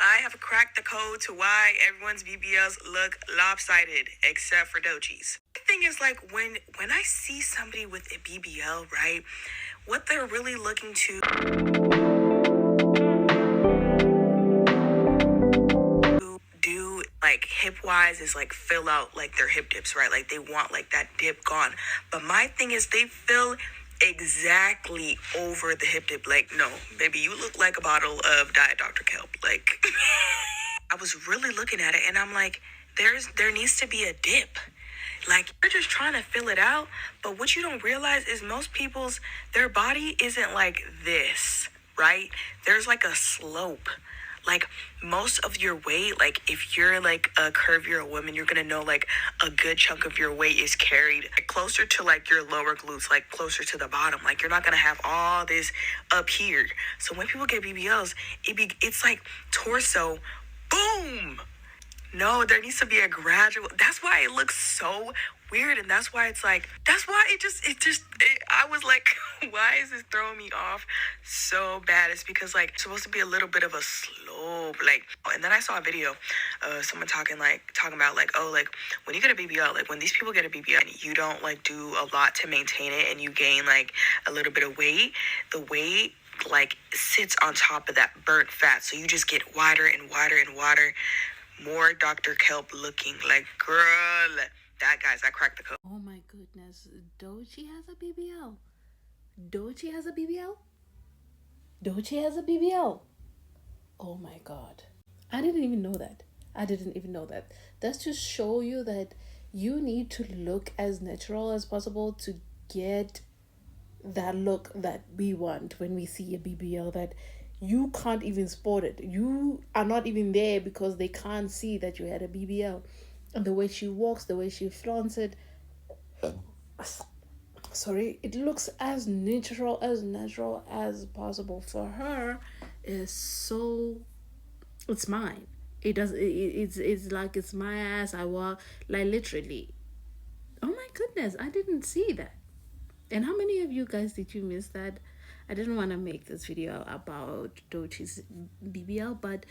I have cracked the code to why everyone's BBLs look lopsided, except for Doechii's. The thing is, like, when I see somebody with a BBL, right, what they're really looking to do, like, hip-wise, is, like, fill out, like, their hip dips, right? Like, they want, like, that dip gone. But my thing is, they fill exactly over the hip dip. Like, no, baby, you look like a bottle of Diet Dr. Kelp. Like, I was really looking at it, and I'm like, there needs to be a dip. Like, you're just trying to fill it out, but what you don't realize is most people's, their body isn't like this, right? There's like a slope. Like, most of your weight, like, if you're like a curvier woman, you're gonna know like a good chunk of your weight is carried closer to like your lower glutes, like closer to the bottom. Like, you're not gonna have all this up here. So when people get BBLs, it's like torso, boom. No, there needs to be a gradual. That's why it looks so weird, and that's why it's like, that's why I was like, why is this throwing me off so bad? It's because, like, it's supposed to be a little bit of a slope, like. And then I saw a video of someone talking about, like, oh, like, when you get a BBL, like, when these people get a BBL and you don't, like, do a lot to maintain it, and you gain, like, a little bit of weight, the weight, like, sits on top of that burnt fat, so you just get wider and wider and wider, more Dr. Kelp looking. Like, girl, that, guys, I cracked the code. Oh my goodness, Doechii has a BBL. Doechii has a BBL. Doechii has a BBL. Oh my god, I didn't even know that. That's to show you that you need to look as natural as possible to get that look that we want when we see a BBL, that you can't even spot it. You are not even there because they can't see that you had a BBL. And the way she walks, the way she flaunts it, sorry, it looks as natural as possible. For her, is so, it's mine. It's like it's my ass. I walk, like, literally. Oh my goodness, I didn't see that. And how many of you guys did you miss that? I didn't want to make this video about Doechii's BBL, but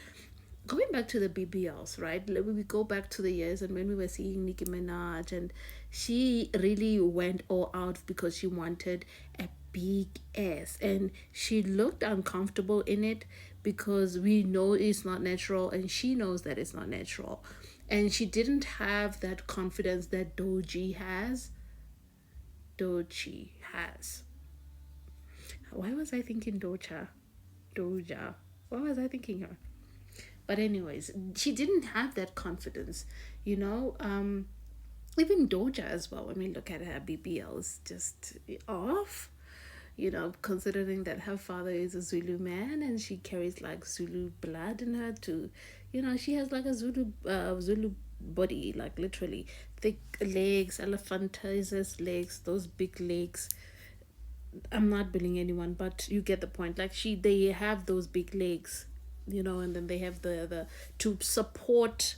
going back to the BBLs, right? We go back to the years and when we were seeing Nicki Minaj, and she really went all out because she wanted a big ass, and she looked uncomfortable in it because we know it's not natural, and she knows that it's not natural, and she didn't have that confidence that Doechii has. Why was I thinking Doja? Why was I thinking her? But anyways, she didn't have that confidence, you know. Even Doja as well. I mean, look at her BBLs, just off, you know, considering that her father is a Zulu man and she carries like Zulu blood in her too. You know, she has like a Zulu body, like literally thick legs, elephantiasis legs, those big legs. I'm not bullying anyone, but you get the point. Like, they have those big legs, you know, and then they have the to support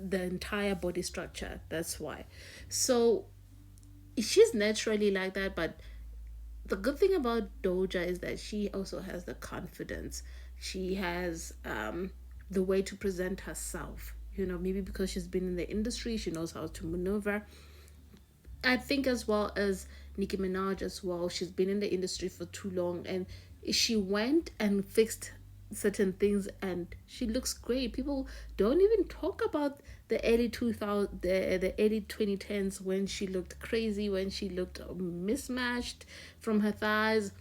the entire body structure. That's why. So she's naturally like that, but the good thing about Doja is that she also has the confidence. She has the way to present herself, you know, maybe because she's been in the industry, she knows how to maneuver. I think as well as Nicki Minaj as well, she's been in the industry for too long, and she went and fixed certain things and she looks great. People don't even talk about the early 2000s, the early 2010s, when she looked crazy, when she looked mismatched from her thighs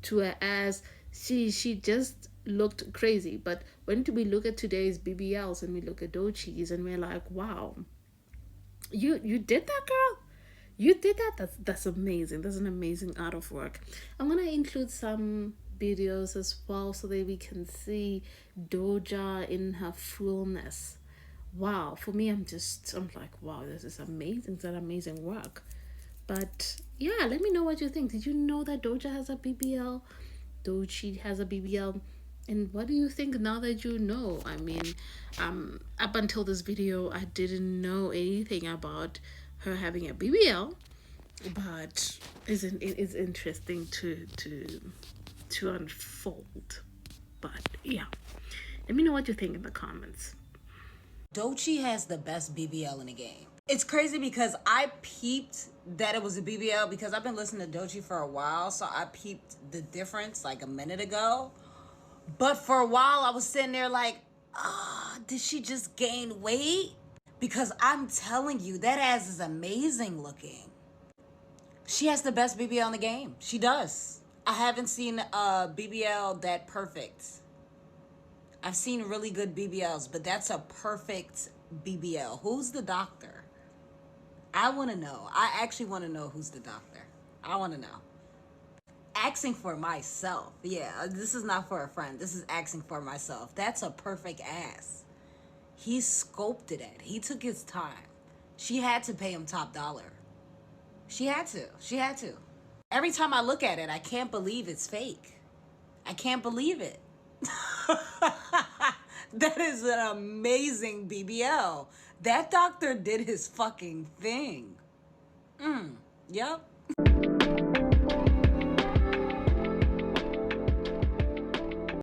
to her ass. She just looked crazy. But when we look at today's BBLs and we look at Doechii's and we're like, wow, you did that, girl. You did that. That's amazing. That's an amazing art of work. I'm gonna include some videos as well so that we can see Doja in her fullness. Wow. For me, I'm like, wow, this is amazing. It's an amazing work. But yeah, let me know what you think. Did you know that Doja has a BBL? Doechii has a BBL. And what do you think now that you know? I mean, up until this video, I didn't know anything about her having a BBL, but it's interesting to unfold. But yeah, Let me know what you think in the comments. Doechii has the best BBL in the game. It's crazy because I peeped that it was a BBL because I've been listening to Doechii for a while, so I peeped the difference like a minute ago. But for a while, I was sitting there like, did she just gain weight? Because I'm telling you, that ass is amazing looking. She has the best BBL in the game. She does. I haven't seen a BBL that perfect. I've seen really good BBLs, but that's a perfect BBL. Who's the doctor? I want to know. I actually want to know who's the doctor. I want to know. Asking for myself. Yeah, this is not for a friend. This is asking for myself. That's a perfect ass. He sculpted it. He took his time. She had to pay him top dollar. She had to. She had to. Every time I look at it, I can't believe it's fake. I can't believe it. That is an amazing BBL. That doctor did his fucking thing. Yep.